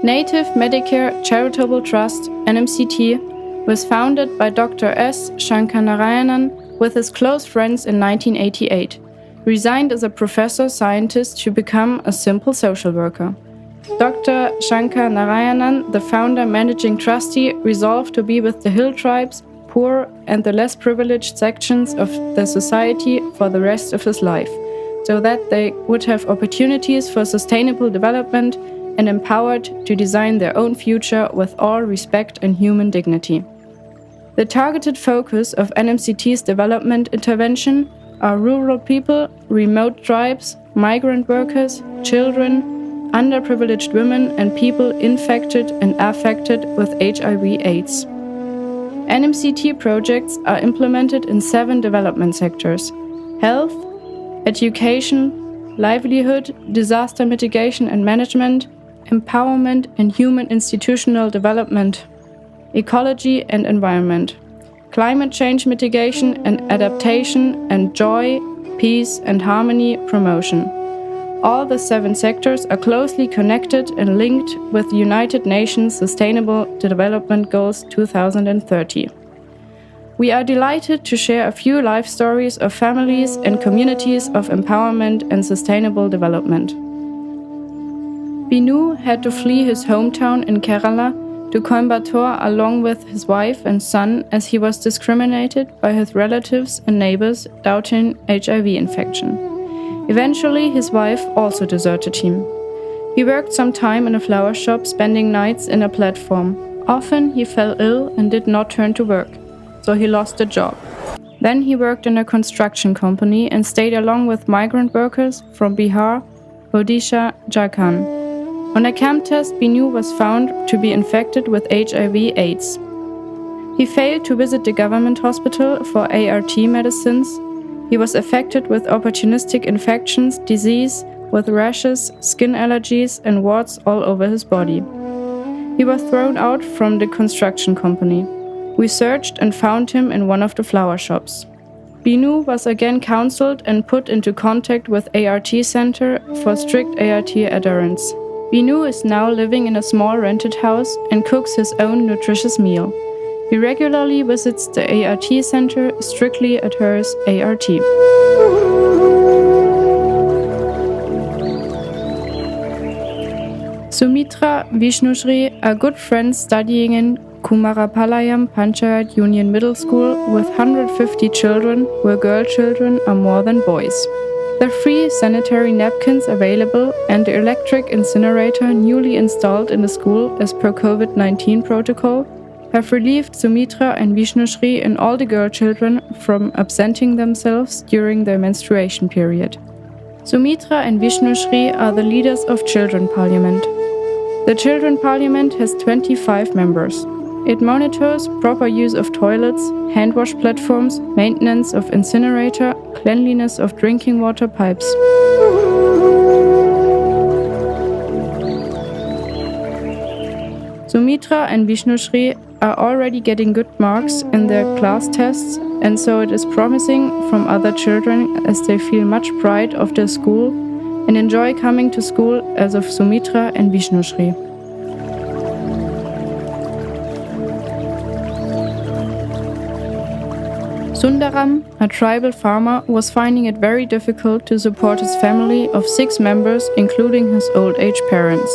Native Medicare Charitable Trust, NMCT, was founded by Dr. S. Shankanarayanan with his close friends in 1988, resigned as a professor scientist to become a simple social worker. Dr. Shankanarayanan, the founder managing trustee, resolved to be with the hill tribes, poor and the less privileged sections of the society for the rest of his life, so that they would have opportunities for sustainable development and empowered to design their own future with all respect and human dignity. The targeted focus of NMCT's development intervention are rural people, remote tribes, migrant workers, children, underprivileged women, and people infected and affected with HIV/AIDS. NMCT projects are implemented in 7 development sectors: health, education, livelihood, disaster mitigation and management, empowerment and human institutional development, ecology and environment, climate change mitigation and adaptation, and joy, peace and harmony promotion. All the 7 sectors are closely connected and linked with the United Nations Sustainable Development Goals 2030. We are delighted to share a few life stories of families and communities of empowerment and sustainable development. Binu had to flee his hometown in Kerala to Coimbatore along with his wife and son as he was discriminated by his relatives and neighbors doubting HIV infection. Eventually, his wife also deserted him. He worked some time in a flower shop, spending nights in a platform. Often he fell ill and did not turn to work, so he lost the job. Then he worked in a construction company and stayed along with migrant workers from Bihar, Odisha, Jharkhand. On a camp test, Binu was found to be infected with HIV/AIDS. He failed to visit the government hospital for ART medicines. He was affected with opportunistic infections, disease, with rashes, skin allergies, and warts all over his body. He was thrown out from the construction company. We searched and found him in one of the flower shops. Binu was again counseled and put into contact with ART Center for strict ART adherence. Binu is now living in a small rented house and cooks his own nutritious meal. He regularly visits the ART Center, strictly adheres ART. Sumitra Vishnushri are good friends studying in Kumarapalayam Panchayat Union Middle School with 150 children, where girl children are more than boys. The free sanitary napkins available and the electric incinerator newly installed in the school as per COVID-19 protocol have relieved Sumitra and Vishnushri and all the girl children from absenting themselves during their menstruation period. Sumitra and Vishnushri are the leaders of Children Parliament. The Children Parliament has 25 members. It monitors proper use of toilets, hand wash platforms, maintenance of incinerator, cleanliness of drinking water pipes. Sumitra and Vishnushri are already getting good marks in their class tests, and so it is promising from other children as they feel much pride of their school and enjoy coming to school as of Sumitra and Vishnushri. Sundaram, a tribal farmer, was finding it very difficult to support his family of 6 members, including his old-age parents.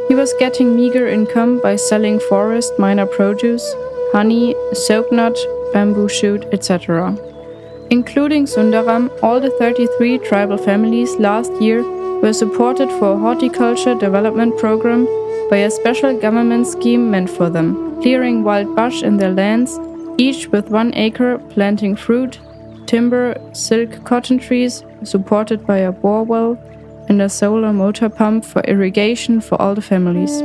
He was getting meager income by selling forest minor produce, honey, soap nut, bamboo shoot, etc. Including Sundaram, all the 33 tribal families last year were supported for a horticulture development program by a special government scheme meant for them, clearing wild bush in their lands, each with 1 acre, planting fruit, timber, silk cotton trees, supported by a bore well, and a solar motor pump for irrigation for all the families.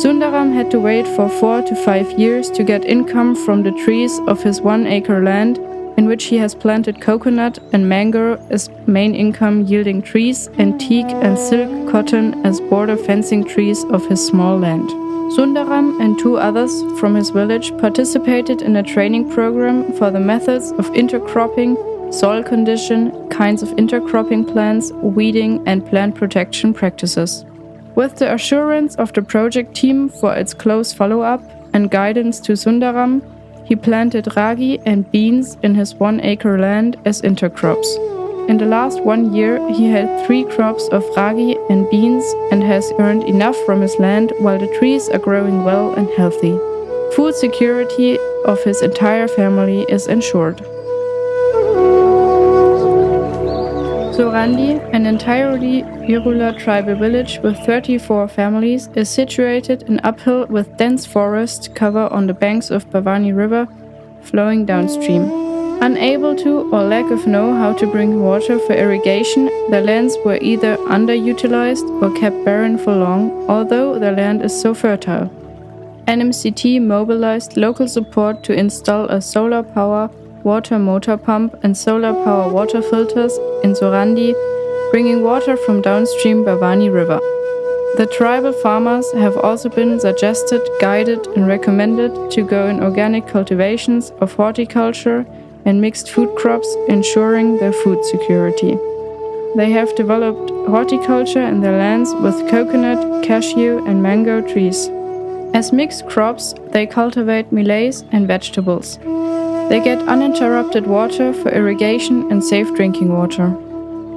Sundaram had to wait for 4 to 5 years to get income from the trees of his 1 acre land, in which he has planted coconut and mango as main income yielding trees, and teak and silk cotton as border fencing trees of his small land. Sundaram and 2 others from his village participated in a training program for the methods of intercropping, soil condition, kinds of intercropping plants, weeding, and plant protection practices. With the assurance of the project team for its close follow-up and guidance to Sundaram, he planted ragi and beans in his 1-acre land as intercrops. In the last 1 year, he had 3 crops of ragi and beans and has earned enough from his land while the trees are growing well and healthy. Food security of his entire family is ensured. Sorandi, an entirely Irula tribal village with 34 families, is situated in uphill with dense forest cover on the banks of Bhavani River, flowing downstream. Unable to or lack of know-how to bring water for irrigation, the lands were either underutilized or kept barren for long, although the land is so fertile. NMCT mobilized local support to install a solar power water motor pump and solar power water filters in Sorandi, bringing water from downstream Bhavani River. The tribal farmers have also been suggested, guided and recommended to go in organic cultivations of horticulture and mixed food crops, ensuring their food security. They have developed horticulture in their lands with coconut, cashew and mango trees. As mixed crops, they cultivate maize and vegetables. They get uninterrupted water for irrigation and safe drinking water.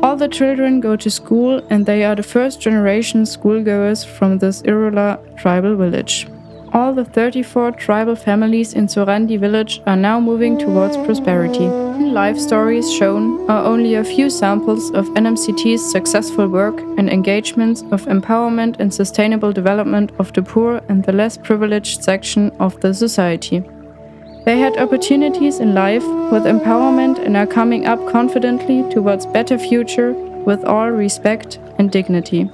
All the children go to school and they are the first generation schoolgoers from this Irula tribal village. All the 34 tribal families in Sorandi village are now moving towards prosperity. Life stories shown are only a few samples of NMCT's successful work and engagements of empowerment and sustainable development of the poor and the less privileged section of the society. They had opportunities in life with empowerment and are coming up confidently towards better future with all respect and dignity.